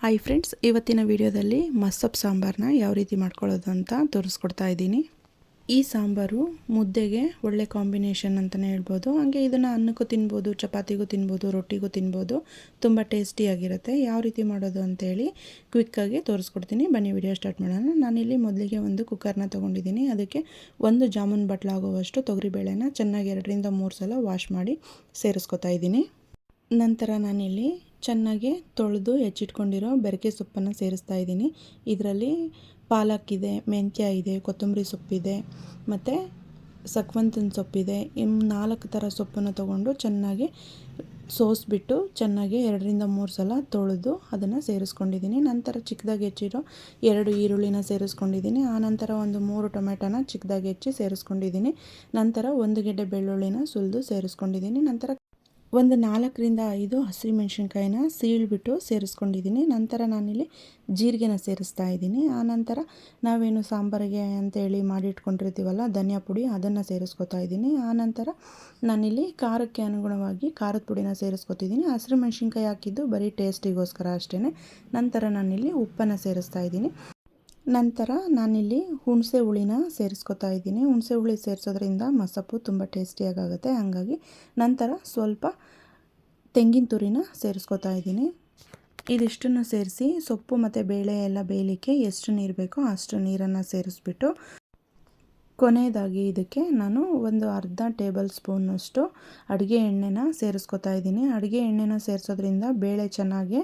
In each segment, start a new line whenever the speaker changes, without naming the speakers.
Hi friends, ಇವತ್ತಿನ ವಿಡಿಯೋದಲ್ಲಿ ಮಸ್ಸೊಪ್ಪು ಸಾಂಬಾರನ್ನ ಯಾವ ರೀತಿ ಮಾಡ್ಕೊಳ್ಳೋದು ಅಂತ ತೋರಿಸ್ಕೊಡ್ತಾ ಇದ್ದೀನಿ. ಈ ಸಾಂಬಾರು ಮುದ್ದೆಗೆ ಒಳ್ಳೆ ಕಾಂಬಿನೇಷನ್ ಅಂತಲೇ ಹೇಳ್ಬೋದು. ಹಾಗೆ ಇದನ್ನು ಅನ್ನಕ್ಕೂ ತಿನ್ಬೋದು, ಚಪಾತಿಗೂ ತಿನ್ಬೋದು, ರೊಟ್ಟಿಗೂ ತಿನ್ಬೋದು. ತುಂಬ ಟೇಸ್ಟಿಯಾಗಿರುತ್ತೆ. ಯಾವ ರೀತಿ ಮಾಡೋದು ಅಂತೇಳಿ ಕ್ವಿಕ್ಕಾಗಿ ತೋರಿಸ್ಕೊಡ್ತೀನಿ. ಬನ್ನಿ ವಿಡಿಯೋ ಸ್ಟಾರ್ಟ್ ಮಾಡೋಣ. ನಾನಿಲ್ಲಿ ಮೊದಲಿಗೆ ಒಂದು ಕುಕ್ಕರ್ನ ತೊಗೊಂಡಿದ್ದೀನಿ. ಅದಕ್ಕೆ ಒಂದು ಜಾಮೂನ್ ಬಟ್ಲಾಗುವಷ್ಟು ತೊಗರಿಬೇಳೆನ ಚೆನ್ನಾಗಿ 2-3 ಸಲ ವಾಶ್ ಮಾಡಿ ಸೇರಿಸ್ಕೊತಾ ಇದ್ದೀನಿ. ನಂತರ ನಾನಿಲ್ಲಿ ಚೆನ್ನಾಗಿ ತೊಳೆದು ಹೆಚ್ಚಿಟ್ಕೊಂಡಿರೋ ಬೆರಕೆ ಸೊಪ್ಪನ್ನು ಸೇರಿಸ್ತಾ ಇದ್ದೀನಿ. ಇದರಲ್ಲಿ ಪಾಲಕ್ ಇದೆ, ಮೆಂತ್ಯ ಇದೆ, ಕೊತ್ತಂಬರಿ ಸೊಪ್ಪಿದೆ ಮತ್ತು ಸಕ್ವಂತನ ಸೊಪ್ಪಿದೆ. 4 ಥರ ಸೊಪ್ಪನ್ನು ತೊಗೊಂಡು ಚೆನ್ನಾಗಿ ಸೋಸಿಬಿಟ್ಟು ಚೆನ್ನಾಗಿ 2-3 ಸಲ ತೊಳೆದು ಅದನ್ನು ಸೇರಿಸ್ಕೊಂಡಿದ್ದೀನಿ. ನಂತರ ಚಿಕ್ಕದಾಗಿ ಹೆಚ್ಚಿರೋ 2 ಈರುಳ್ಳಿನ ಸೇರಿಸ್ಕೊಂಡಿದ್ದೀನಿ. ಆನಂತರ ಒಂದು 3 ಟೊಮೆಟೊನ ಚಿಕ್ಕದಾಗಿ ಹೆಚ್ಚಿ ಸೇರಿಸ್ಕೊಂಡಿದ್ದೀನಿ. ನಂತರ 1 ಗೆಡ್ಡೆ ಬೆಳ್ಳುಳ್ಳಿನ ಸುಲಿದು ಸೇರಿಸ್ಕೊಂಡಿದ್ದೀನಿ. ನಂತರ ಒಂದು 4-5 ಹಸಿಮೆಣ್ಸಿನ್ಕಾಯಿನ ಸೀಳ್ಬಿಟ್ಟು ಸೇರಿಸ್ಕೊಂಡಿದ್ದೀನಿ. ನಂತರ ನಾನಿಲ್ಲಿ ಜೀರಿಗೆನ ಸೇರಿಸ್ತಾ ಇದ್ದೀನಿ. ಆನಂತರ ನಾವೇನು ಸಾಂಬಾರಿಗೆ ಅಂತೇಳಿ ಮಾಡಿಟ್ಕೊಂಡಿರ್ತೀವಲ್ಲ ಧನಿಯಾ ಪುಡಿ, ಅದನ್ನು ಸೇರಿಸ್ಕೊತಾ ಇದ್ದೀನಿ. ಆನಂತರ ನಾನಿಲ್ಲಿ ಖಾರಕ್ಕೆ ಅನುಗುಣವಾಗಿ ಖಾರದ ಪುಡಿನ ಸೇರಿಸ್ಕೊತಿದ್ದೀನಿ. ಹಸಿಮೆಣ್ಸಿನ್ಕಾಯಿ ಹಾಕಿದ್ದು ಬರೀ ಟೇಸ್ಟಿಗೋಸ್ಕರ ಅಷ್ಟೇ. ನಂತರ ನಾನಿಲ್ಲಿ ಉಪ್ಪನ್ನು ಸೇರಿಸ್ತಾ ಇದ್ದೀನಿ. ನಂತರ ನಾನಿಲ್ಲಿ ಹುಣಸೆ ಹುಳಿನ ಸೇರಿಸ್ಕೊತಾ ಇದ್ದೀನಿ. ಹುಣಸೆ ಹುಳಿ ಸೇರಿಸೋದ್ರಿಂದ ಮಸೊಪ್ಪು ತುಂಬ ಟೇಸ್ಟಿಯಾಗುತ್ತೆ. ಹಾಗಾಗಿ ನಂತರ ಸ್ವಲ್ಪ ತೆಂಗಿನ ತುರಿನ ಸೇರಿಸ್ಕೊತಾ ಇದ್ದೀನಿ. ಇದಿಷ್ಟನ್ನು ಸೇರಿಸಿ ಸೊಪ್ಪು ಮತ್ತು ಬೇಳೆ ಎಲ್ಲ ಬೇಯಲಿಕ್ಕೆ ಎಷ್ಟು ನೀರು ಬೇಕೋ ಅಷ್ಟು ನೀರನ್ನು ಸೇರಿಸ್ಬಿಟ್ಟು ಕೊನೆಯದಾಗಿ ಇದಕ್ಕೆ ನಾನು ಒಂದು ಅರ್ಧ ಟೇಬಲ್ ಸ್ಪೂನಷ್ಟು ಅಡುಗೆ ಎಣ್ಣೆನ ಸೇರಿಸ್ಕೊತಾ ಇದ್ದೀನಿ. ಅಡುಗೆ ಎಣ್ಣೆನ ಸೇರಿಸೋದ್ರಿಂದ ಬೇಳೆ ಚೆನ್ನಾಗಿ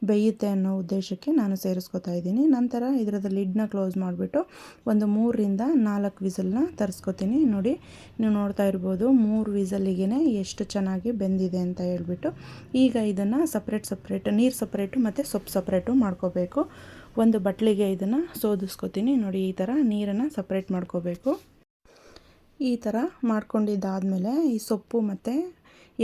ಬೇಯುತ್ತೆ ಅನ್ನೋ ಉದ್ದೇಶಕ್ಕೆ ನಾನು ಸೇರಿಸ್ಕೊತಾ ಇದ್ದೀನಿ. ನಂತರ ಇದರದ ಲಿಡ್ನ ಕ್ಲೋಸ್ ಮಾಡಿಬಿಟ್ಟು ಒಂದು 3-4 ವಿಸಲ್ನ ತರಿಸ್ಕೊತೀನಿ. ನೋಡಿ, ನೀವು ನೋಡ್ತಾ ಇರ್ಬೋದು 3 ವಿಸಲ್ಲಿಗೆ ಎಷ್ಟು ಚೆನ್ನಾಗಿ ಬೆಂದಿದೆ ಅಂತ ಹೇಳ್ಬಿಟ್ಟು. ಈಗ ಇದನ್ನು ಸಪ್ರೇಟ್ ನೀರು ಸಪ್ರೇಟು ಮತ್ತು ಸೊಪ್ಪು ಸಪ್ರೇಟು ಮಾಡ್ಕೋಬೇಕು. ಒಂದು ಬಟ್ಲಿಗೆ ಇದನ್ನು ಸೋದಿಸ್ಕೊತೀನಿ. ನೋಡಿ, ಈ ಥರ ನೀರನ್ನು ಸಪ್ರೇಟ್ ಮಾಡ್ಕೋಬೇಕು. ಈ ಥರ ಮಾಡ್ಕೊಂಡಿದ್ದಾದಮೇಲೆ ಈ ಸೊಪ್ಪು ಮತ್ತು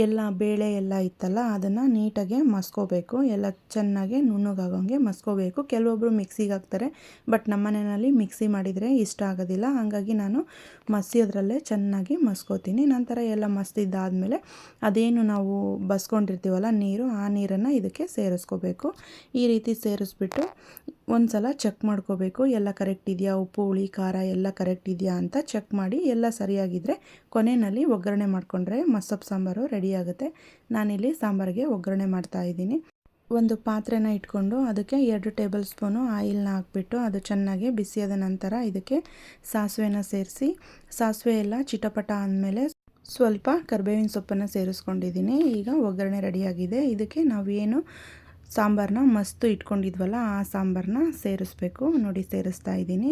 ಎಲ್ಲ ಬೇಳೆ ಎಲ್ಲ ಇತ್ತಲ್ಲ ಅದನ್ನು ನೀಟಾಗಿ ಮಸ್ಕೋಬೇಕು. ಎಲ್ಲ ಚೆನ್ನಾಗಿ ನುಣ್ಣಗಾಗೋಂಗೆ ಮಸ್ಕೋಬೇಕು. ಕೆಲವೊಬ್ಬರು ಮಿಕ್ಸಿಗೆ ಹಾಕ್ತಾರೆ, ಬಟ್ ನಮ್ಮ ಮನೆಯಲ್ಲಿ ಮಿಕ್ಸಿ ಮಾಡಿದರೆ ಇಷ್ಟ ಆಗೋದಿಲ್ಲ. ಹಾಗಾಗಿ ನಾನು ಮಸಿಯೋದ್ರಲ್ಲೇ ಚೆನ್ನಾಗಿ ಮಸ್ಕೋತೀನಿ. ನಂತರ ಎಲ್ಲ ಮಸ್ದಿದ್ದಾದಮೇಲೆ ಅದೇನು ನಾವು ಬಸ್ಕೊಂಡಿರ್ತೀವಲ್ಲ ನೀರು, ಆ ನೀರನ್ನು ಇದಕ್ಕೆ ಸೇರಿಸ್ಕೋಬೇಕು. ಈ ರೀತಿ ಸೇರಿಸ್ಬಿಟ್ಟು ಒಂದು ಸಲ ಚೆಕ್ ಮಾಡ್ಕೋಬೇಕು, ಎಲ್ಲ ಕರೆಕ್ಟ್ ಇದೆಯಾ, ಉಪ್ಪು ಹುಳಿ ಖಾರ ಎಲ್ಲ ಕರೆಕ್ಟ್ ಇದೆಯಾ ಅಂತ ಚೆಕ್ ಮಾಡಿ ಎಲ್ಲ ಸರಿಯಾಗಿದ್ದರೆ ಕೊನೆಯಲ್ಲಿ ಒಗ್ಗರಣೆ ಮಾಡಿಕೊಂಡ್ರೆ ಮಸ್ಸೊಪ್ಪು ಸಾಂಬಾರು ರೆಡಿಯಾಗುತ್ತೆ. ನಾನಿಲ್ಲಿ ಸಾಂಬಾರಿಗೆ ಒಗ್ಗರಣೆ ಮಾಡ್ತಾಯಿದ್ದೀನಿ. ಒಂದು ಪಾತ್ರೆನ ಇಟ್ಕೊಂಡು ಅದಕ್ಕೆ 2 ಟೇಬಲ್ ಸ್ಪೂನು ಆಯಿಲ್ನ ಹಾಕ್ಬಿಟ್ಟು ಅದು ಚೆನ್ನಾಗಿ ಬಿಸಿಯಾದ ನಂತರ ಇದಕ್ಕೆ ಸಾಸಿವೆನ ಸೇರಿಸಿ ಸಾಸಿವೆ ಎಲ್ಲ ಚಿಟಪಟ ಅಂದಮೇಲೆ ಸ್ವಲ್ಪ ಕರಿಬೇವಿನ ಸೊಪ್ಪನ್ನು ಸೇರಿಸ್ಕೊಂಡಿದ್ದೀನಿ. ಈಗ ಒಗ್ಗರಣೆ ರೆಡಿಯಾಗಿದೆ. ಇದಕ್ಕೆ ನಾವೇನು ಸಾಂಬಾರನ್ನ ಮಸ್ತು ಇಟ್ಕೊಂಡಿದ್ವಲ್ಲ ಆ ಸಾಂಬಾರನ್ನ ಸೇರಿಸ್ಬೇಕು. ನೋಡಿ, ಸೇರಿಸ್ತಾ ಇದ್ದೀನಿ.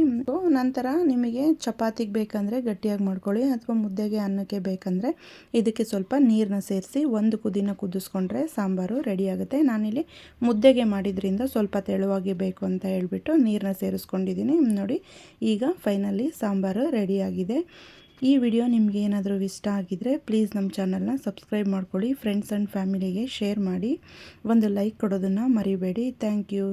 ನಂತರ ನಿಮಗೆ ಚಪಾತಿಗೆ ಬೇಕಂದರೆ ಗಟ್ಟಿಯಾಗಿ ಮಾಡ್ಕೊಳ್ಳಿ, ಅಥವಾ ಮುದ್ದೆಗೆ ಅನ್ನಕ್ಕೆ ಬೇಕಂದರೆ ಇದಕ್ಕೆ ಸ್ವಲ್ಪ ನೀರನ್ನ ಸೇರಿಸಿ ಒಂದು ಕುದಿನ ಕುದಿಸ್ಕೊಂಡ್ರೆ ಸಾಂಬಾರು ರೆಡಿಯಾಗುತ್ತೆ. ನಾನಿಲ್ಲಿ ಮುದ್ದೆಗೆ ಮಾಡಿದ್ರಿಂದ ಸ್ವಲ್ಪ ತೆಳುವಾಗಿ ಬೇಕು ಅಂತ ಹೇಳ್ಬಿಟ್ಟು ನೀರನ್ನ ಸೇರಿಸ್ಕೊಂಡಿದ್ದೀನಿ. ನೋಡಿ, ಈಗ ಫೈನಲಿ ಸಾಂಬಾರು ರೆಡಿಯಾಗಿದೆ. ಈ ವಿಡಿಯೋ ನಿಮಗೆ ಏನಾದರೂ ಇಷ್ಟ ಆಗಿದ್ದರೆ ಪ್ಲೀಸ್ ನಮ್ಮ ಚಾನಲ್ನ ಸಬ್ಸ್ಕ್ರೈಬ್ ಮಾಡ್ಕೊಳ್ಳಿ. ಫ್ರೆಂಡ್ಸ್ ಆ್ಯಂಡ್ ಫ್ಯಾಮಿಲಿಗೆ ಶೇರ್ ಮಾಡಿ. ಒಂದು ಲೈಕ್ ಕೊಡೋದನ್ನು ಮರಿಬೇಡಿ. Thank you.